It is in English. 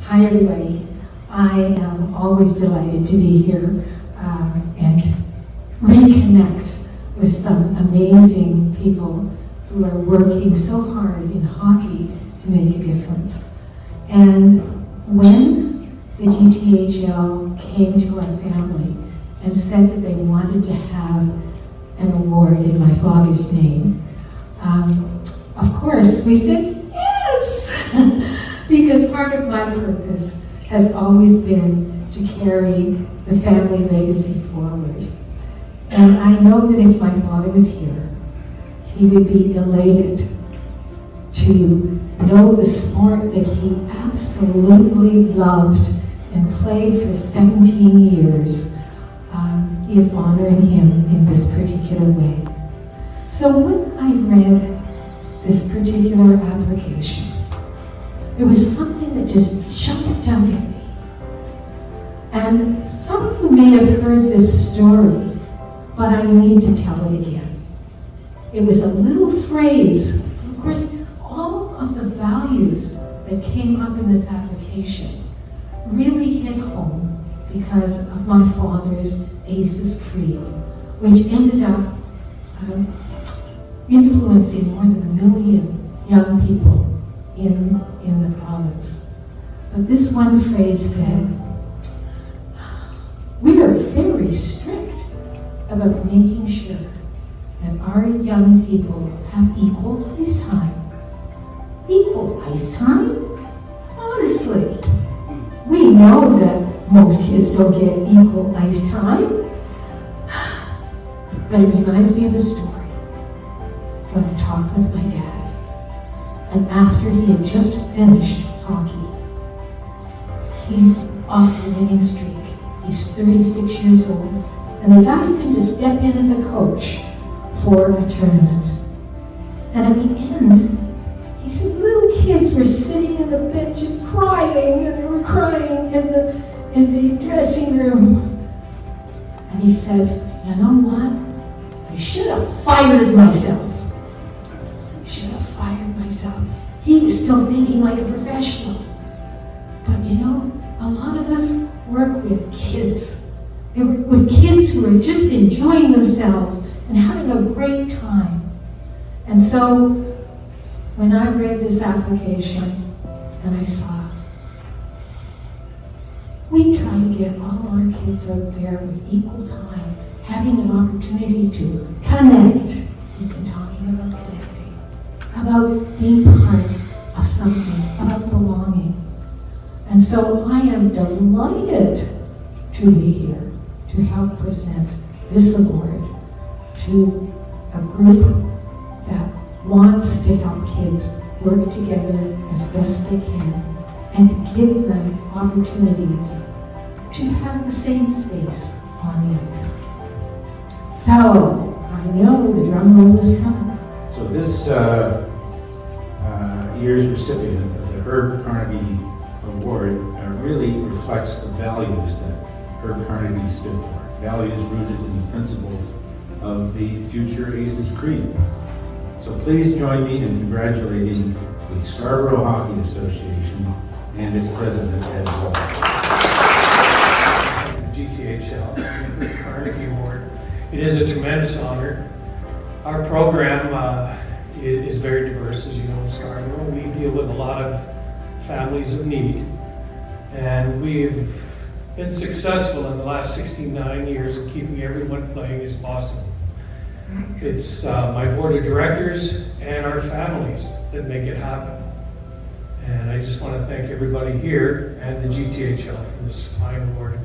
Hi everybody. I am always delighted to be here and reconnect with some amazing people who are working so hard in hockey to make a difference. And when the GTHL came to our family and said that they wanted to have an award in my father's name, of course we said yes, because part of my purpose has always been to carry the family legacy forward. And I know that if my father was here, he would be elated to know the sport that he absolutely loved and played for 17 years is honoring him in this particular way. So when I read this particular application, there was something that just jumped out at me. And some of you may have heard this story, but I need to tell it again. It was a little phrase. Of course, all of the values that came up in this application really hit home because of my father's ACES Creed, which ended up influencing more than 1 million young people in the province. But this one phrase said, "We are very strict about making sure that our young people have equal ice time." Equal ice time? Honestly, we know that most kids don't get equal ice time. But it reminds me of a story when I talked with my dad, and after he had just finished hockey, he's off the winning streak. He's 36 years old, and they've asked him to step in as a coach for a tournament. And at the end, he said little kids were sitting in the benches crying, and they were crying in the dressing room. And he said, "You know what? I should have fired myself. I should have fired myself." He was still thinking like a professional. But you know, a lot of us work with kids. They work with kids who are just enjoying themselves and having a great time. And so, when I read this application and I saw, we try to get all our kids out there with equal time, having an opportunity to connect. We've been talking about connecting, about being part of something, about belonging. And so I am delighted to be here to help present this award to a group that wants to help kids work together as best they can and to give them opportunities to have the same space on the ice. So, I know the drum roll is coming. So this year's recipient of the Herbert Carnegie Award really reflects the values that Herb Carnegie stood for. Values rooted in the principles of the future ACES Creed. So please join me in congratulating the Scarborough Hockey Association and its president, Ed Hall. GTHL, the Carnegie Award. It is a tremendous honor. Our program is very diverse, as you know, in Scarborough. We deal with a lot of families of need, and we've been successful in the last 69 years of keeping everyone playing as possible. It's my board of directors and our families that make it happen. And I just want to thank everybody here and the GTHL for this fine award.